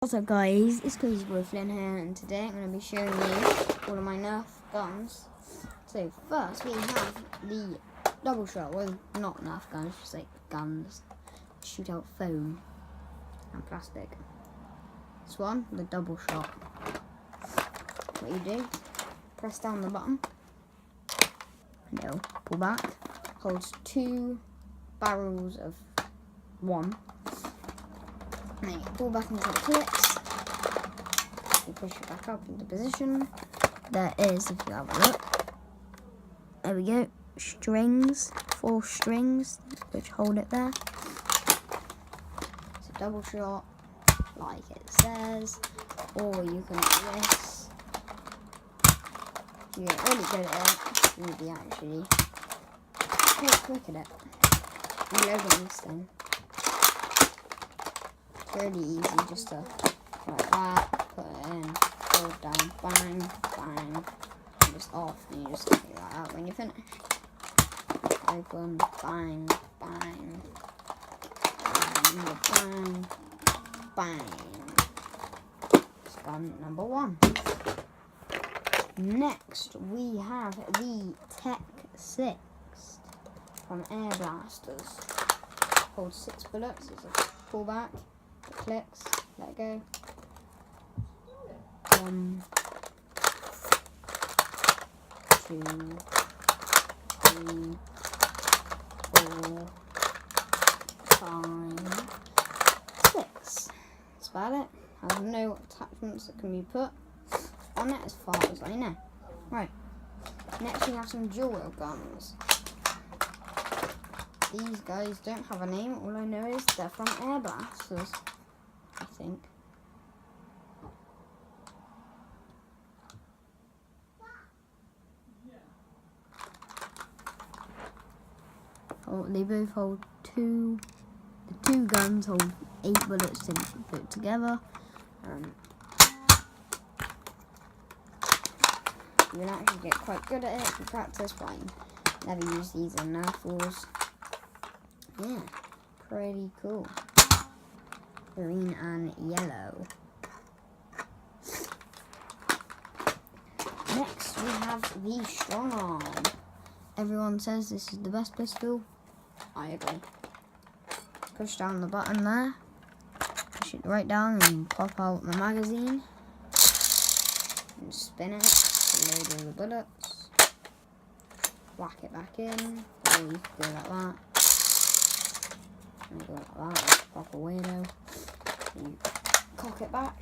What's up guys, it's Crazy Boy Flynn here, and today I'm going to be showing you all of my Nerf guns. So first we have the double shot, well not Nerf guns, just like guns, shoot out foam and plastic. This one, the double shot. What you do, press down the button and it'll pull back, holds two barrels of one. And then you pull back into the clips, you push it back up into position. There is, if you have a look, there we go, strings, 4 strings which hold it there. It's a double shot, like it says, or you can do this. You get really good at it, you'll be actually quite quick at it. Reloading this thing. Really easy, just to like that, put it in, hold down, bang, bang, and just off, and you just take it like that when you're finished. Open, bang, bang, bang, bang. It's gun number 1. Next, we have the Tech 6 from Air Blasters. Holds 6 bullets, it's a pullback. Clicks, let go. 1, 2, 3, 4, 5, 6. That's about it. Has no attachments that can be put on it as far as I know. Right. Next we have some dual wheel guns. These guys don't have a name. All I know is they're from Air Blasters, I think. Oh, they both hold 2. The 2 guns hold 8 bullets to put together. You can actually get quite good at it if you practice, but I never use these in Nerf wars. Yeah, pretty cool. Green and yellow. Next we have the Strong Arm. Everyone says this is the best pistol. I agree. Push down the button there. Push it right down and pop out the magazine. And spin it to load all the bullets. Whack it back in. Or you can go like that. And go like that, like a proper weirdo. You cock it back.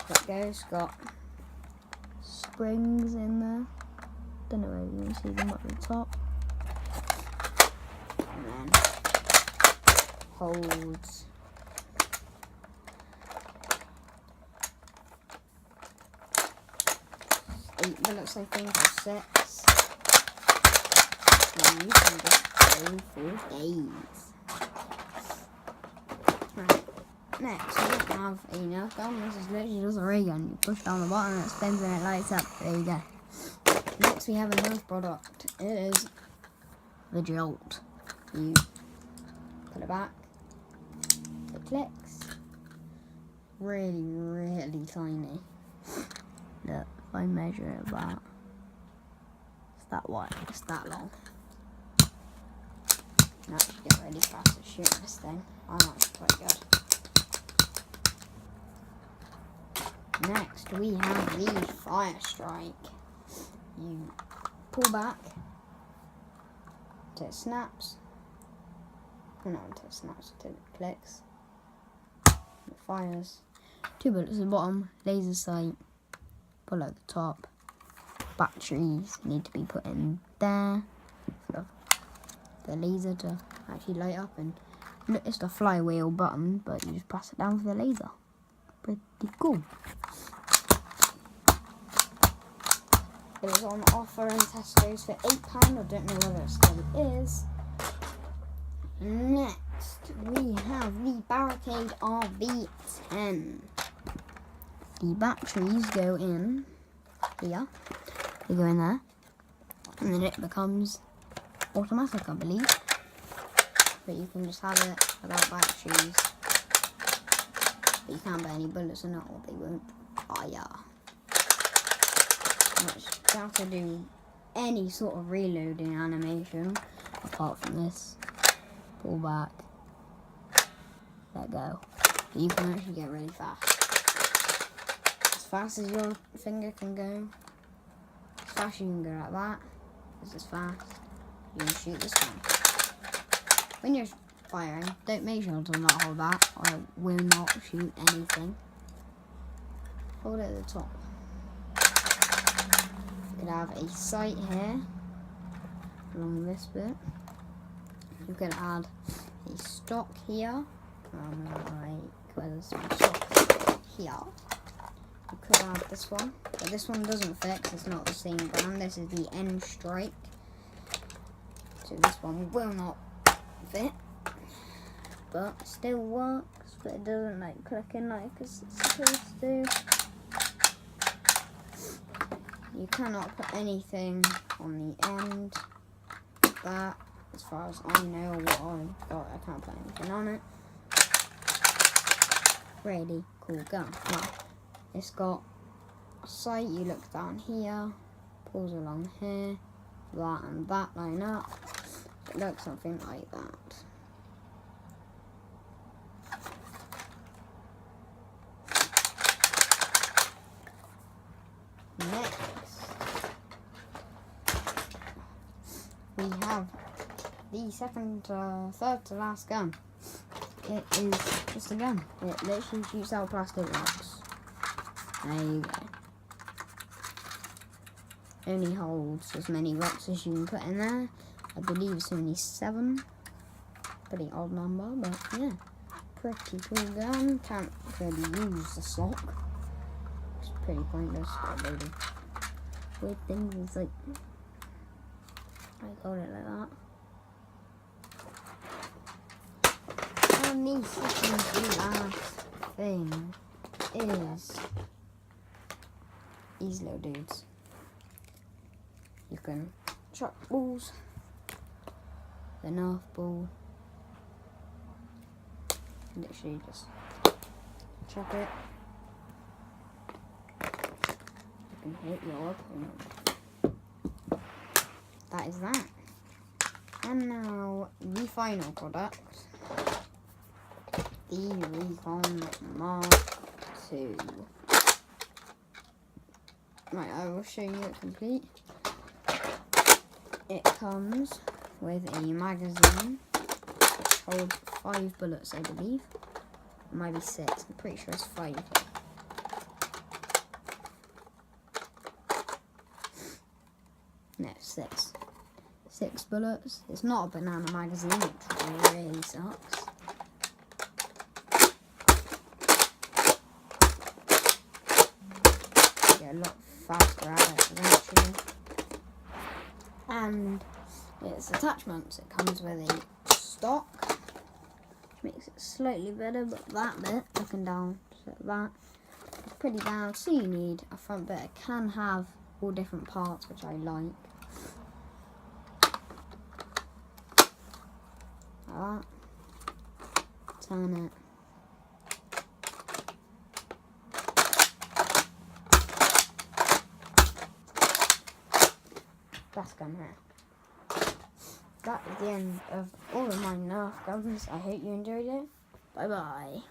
There it goes. Got springs in there. Don't know whether you can see them up the top. And then holds 8 bullets, I think, or 6. And you can just go for days. Right. Next, we have a Nerf gun. This is literally just a ray gun. You push down the button and it spins and it lights up. There you go. Next, we have a Nerf product. It is the Jolt. You put it back. It clicks. Really, really tiny. Look, if I measure it about, it's that wide. It's that long. Now you get really fast at shooting this thing. I'm actually quite good. Next we have the Fire Strike. You pull back till it snaps. No, not until it snaps, until it clicks. It fires. 2 bullets at the bottom, laser sight, pull out the top. Batteries need to be put in there for the laser to actually light up, and it's the flywheel button, but you just press it down for the laser. Pretty cool. It was on offer in Tesco's for £8. I don't know whether it still is. Next, we have the Barricade RV10. The batteries go in here. They go in there. And then it becomes automatic, I believe. But you can just have it without batteries. But you can't put any bullets in it or they won't fire. Which you have to do any sort of reloading animation apart from this. Pull back. Let go. You can actually get really fast. As fast as your finger can go. As fast as you can go like that. This is fast. You can shoot this one. When you're firing, don't make sure to not hold that or it will not shoot anything. Hold it at the top. You could have a sight here along this bit. You could add a stock here. Where's my stock? Here. You could add this one, but this one doesn't fit 'cause it's not the same brand. This is the N Strike, so this one will not fit, but it still works. But it doesn't like click in like it's supposed to. You cannot put anything on the end. That, as far as I know, what I've got, I can't put anything on it. Really cool gun. Now, it's got a sight. You look down here, pulls along here, that and that line up. It looks something like that. Next, we have the third to last gun. It is just a gun. It literally shoots out plastic rocks. There you go. Only holds as many rocks as you can put in there. I believe it's only 7. Pretty odd number, but yeah. Pretty cool gun. Can't really use the sock. It's pretty pointless. Got a load of weird things. It's like, I got it like that. And the second to last thing is these little dudes. You can chuck balls, the Nerf ball, literally just chuck it. You can hit your opponent. That is that. And now the final product. The Recon Mark II. Right, I will show you it complete. It comes with a magazine which holds 5 bullets, I believe. It might be 6, I'm pretty sure it's 5. No, 6. 6 bullets. It's not a banana magazine, which really sucks. A lot faster at it eventually. And its attachments, it comes with a stock, which makes it slightly better, but that bit, up and down, so that is pretty bad. So you need a front bit. It can have all different parts, which I like. Like that. Turn it. That's gun here. That is the end of all of my Nerf guns. I hope you enjoyed it. Bye bye.